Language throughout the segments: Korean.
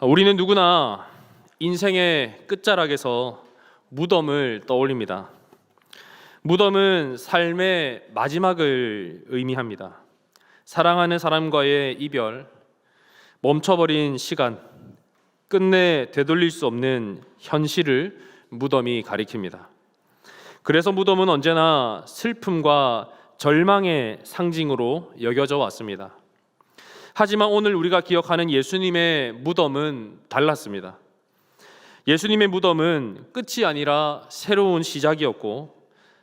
우리는 누구나 인생의 끝자락에서 무덤을 떠올립니다. 무덤은 삶의 마지막을 의미합니다. 사랑하는 사람과의 이별, 멈춰버린 시간, 끝내 되돌릴 수 없는 현실을 무덤이 가리킵니다. 그래서 무덤은 언제나 슬픔과 절망의 상징으로 여겨져 왔습니다. 하지만 오늘 우리가 기억하는 예수님의 무덤은 달랐습니다. 예수님의 무덤은 끝이 아니라 새로운 시작이었고,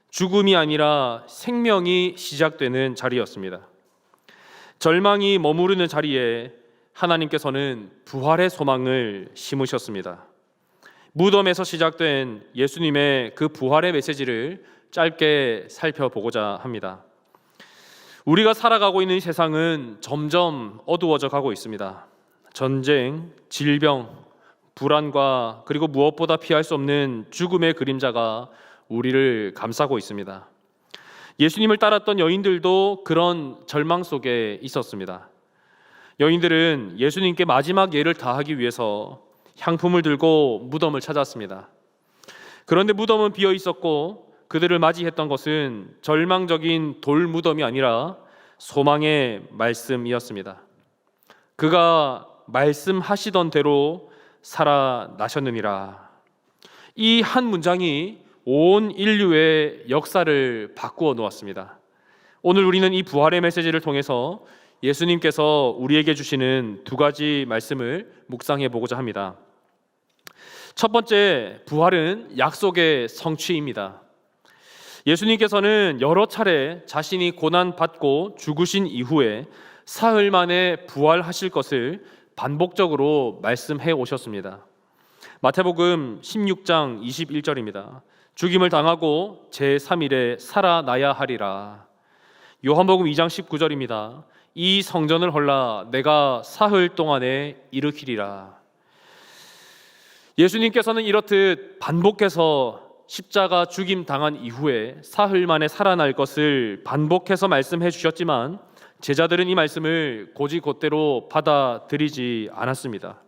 죽음이 아니라 생명이 시작되는 자리였습니다. 절망이 머무르는 자리에 하나님께서는 부활의 소망을 심으셨습니다. 무덤에서 시작된 예수님의 그 부활의 메시지를 짧게 살펴보고자 합니다. 우리가 살아가고 있는 세상은 점점 어두워져 가고 있습니다. 전쟁, 질병, 불안과 그리고 무엇보다 피할 수 없는 죽음의 그림자가 우리를 감싸고 있습니다. 예수님을 따랐던 여인들도 그런 절망 속에 있었습니다. 여인들은 예수님께 마지막 예를 다하기 위해서 향품을 들고 무덤을 찾았습니다. 그런데 무덤은 비어 있었고 그들을 맞이했던 것은 절망적인 돌 무덤이 아니라 소망의 말씀이었습니다. 그가 말씀하시던 대로 살아나셨느니라. 이 한 문장이 온 인류의 역사를 바꾸어 놓았습니다. 오늘 우리는 이 부활의 메시지를 통해서 예수님께서 우리에게 주시는 두 가지 말씀을 묵상해 보고자 합니다. 첫 번째, 부활은 약속의 성취입니다. 예수님께서는 여러 차례 자신이 고난받고 죽으신 이후에 사흘 만에 부활하실 것을 반복적으로 말씀해 오셨습니다. 마태복음 16장 21절입니다. 죽임을 당하고 제3일에 살아나야 하리라. 요한복음 2장 19절입니다. 이 성전을 헐라 내가 사흘 동안에 일으키리라. 예수님께서는 이렇듯 반복해서 십자가 죽임 당한 이후에 사흘 만에 살아날 것을 반복해서 말씀해 주셨지만 제자들은 이 말씀을 곧이곧대로 받아들이지 않았습니다.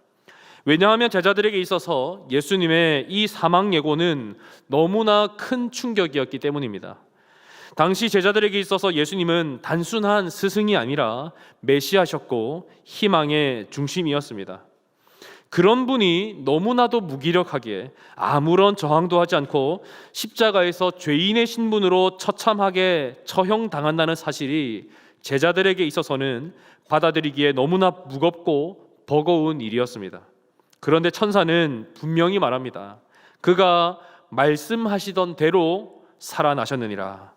왜냐하면 제자들에게 있어서 예수님의 이 사망 예고는 너무나 큰 충격이었기 때문입니다. 당시 제자들에게 있어서 예수님은 단순한 스승이 아니라 메시아셨고 희망의 중심이었습니다. 그런 분이 너무나도 무기력하게 아무런 저항도 하지 않고 십자가에서 죄인의 신분으로 처참하게 처형당한다는 사실이 제자들에게 있어서는 받아들이기에 너무나 무겁고 버거운 일이었습니다. 그런데 천사는 분명히 말합니다. 그가 말씀하시던 대로 살아나셨느니라.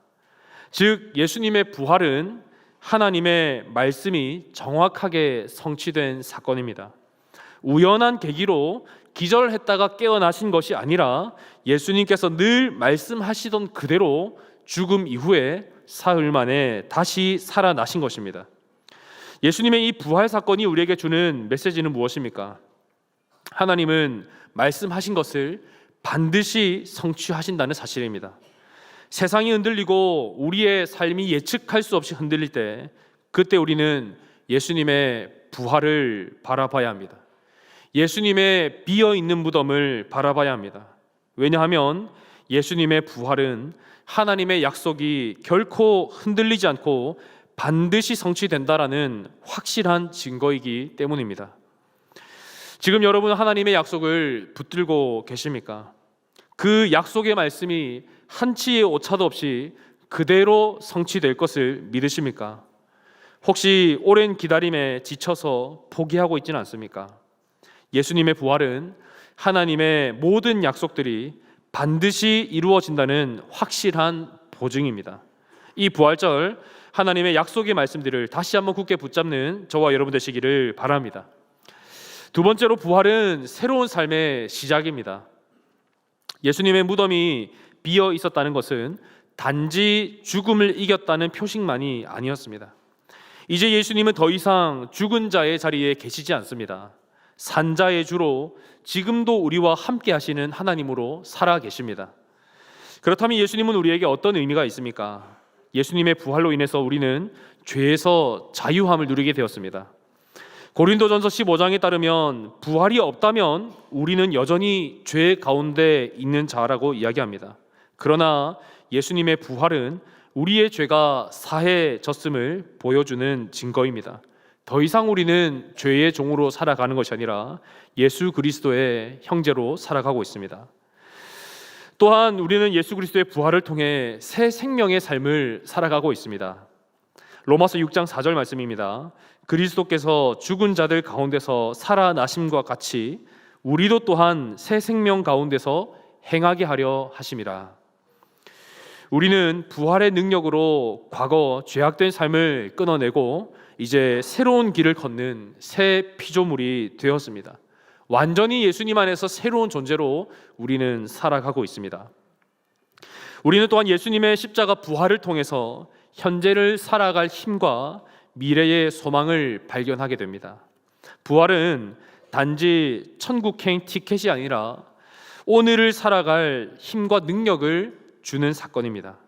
즉 예수님의 부활은 하나님의 말씀이 정확하게 성취된 사건입니다. 우연한 계기로 기절했다가 깨어나신 것이 아니라 예수님께서 늘 말씀하시던 그대로 죽음 이후에 사흘 만에 다시 살아나신 것입니다. 예수님의 이 부활 사건이 우리에게 주는 메시지는 무엇입니까? 하나님은 말씀하신 것을 반드시 성취하신다는 사실입니다. 세상이 흔들리고 우리의 삶이 예측할 수 없이 흔들릴 때 그때 우리는 예수님의 부활을 바라봐야 합니다. 예수님의 비어있는 무덤을 바라봐야 합니다. 왜냐하면 예수님의 부활은 하나님의 약속이 결코 흔들리지 않고 반드시 성취된다라는 확실한 증거이기 때문입니다. 지금 여러분은 하나님의 약속을 붙들고 계십니까? 그 약속의 말씀이 한치의 오차도 없이 그대로 성취될 것을 믿으십니까? 혹시 오랜 기다림에 지쳐서 포기하고 있지는 않습니까? 예수님의 부활은 하나님의 모든 약속들이 반드시 이루어진다는 확실한 보증입니다. 이 부활절 하나님의 약속의 말씀들을 다시 한번 굳게 붙잡는 저와 여러분 되시기를 바랍니다. 두 번째로 부활은 새로운 삶의 시작입니다. 예수님의 무덤이 비어 있었다는 것은 단지 죽음을 이겼다는 표식만이 아니었습니다. 이제 예수님은 더 이상 죽은 자의 자리에 계시지 않습니다. 산자의 주로 지금도 우리와 함께 하시는 하나님으로 살아 계십니다. 그렇다면 예수님은 우리에게 어떤 의미가 있습니까? 예수님의 부활로 인해서 우리는 죄에서 자유함을 누리게 되었습니다. 고린도전서 15장에 따르면 부활이 없다면 우리는 여전히 죄 가운데 있는 자라고 이야기합니다. 그러나 예수님의 부활은 우리의 죄가 사해졌음을 보여주는 증거입니다. 더 이상 우리는 죄의 종으로 살아가는 것이 아니라 예수 그리스도의 형제로 살아가고 있습니다. 또한 우리는 예수 그리스도의 부활을 통해 새 생명의 삶을 살아가고 있습니다. 로마서 6장 4절 말씀입니다. 그리스도께서 죽은 자들 가운데서 살아나심과 같이 우리도 또한 새 생명 가운데서 행하게 하려 하심이라. 우리는 부활의 능력으로 과거 죄악된 삶을 끊어내고 이제 새로운 길을 걷는 새 피조물이 되었습니다. 완전히 예수님 안에서 새로운 존재로 우리는 살아가고 있습니다. 우리는 또한 예수님의 십자가 부활을 통해서 현재를 살아갈 힘과 미래의 소망을 발견하게 됩니다. 부활은 단지 천국행 티켓이 아니라 오늘을 살아갈 힘과 능력을 주는 사건입니다.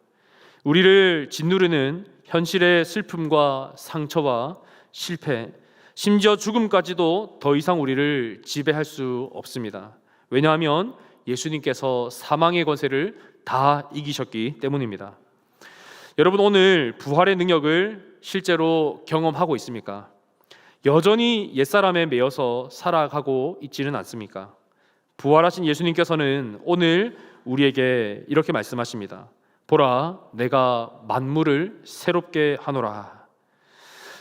우리를 짓누르는 현실의 슬픔과 상처와 실패, 심지어 죽음까지도 더 이상 우리를 지배할 수 없습니다. 왜냐하면 예수님께서 사망의 권세를 다 이기셨기 때문입니다. 여러분, 오늘 부활의 능력을 실제로 경험하고 있습니까? 여전히 옛사람에 매여서 살아가고 있지는 않습니까? 부활하신 예수님께서는 오늘 우리에게 이렇게 말씀하십니다. 보라, 내가 만물을 새롭게 하노라.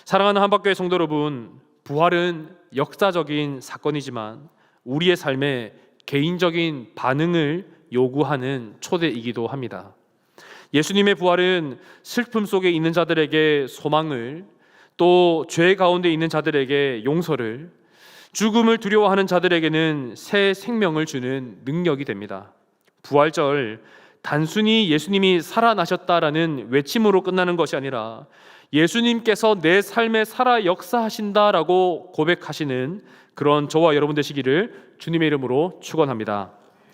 사랑하는 한박교회 성도 여러분, 부활은 역사적인 사건이지만 우리의 삶에 개인적인 반응을 요구하는 초대이기도 합니다. 예수님의 부활은 슬픔 속에 있는 자들에게 소망을, 또 죄 가운데 있는 자들에게 용서를, 죽음을 두려워하는 자들에게는 새 생명을 주는 능력이 됩니다. 부활절, 단순히 예수님이 살아나셨다라는 외침으로 끝나는 것이 아니라 예수님께서 내 삶에 살아 역사하신다라고 고백하시는 그런 저와 여러분 되시기를 주님의 이름으로 축원합니다.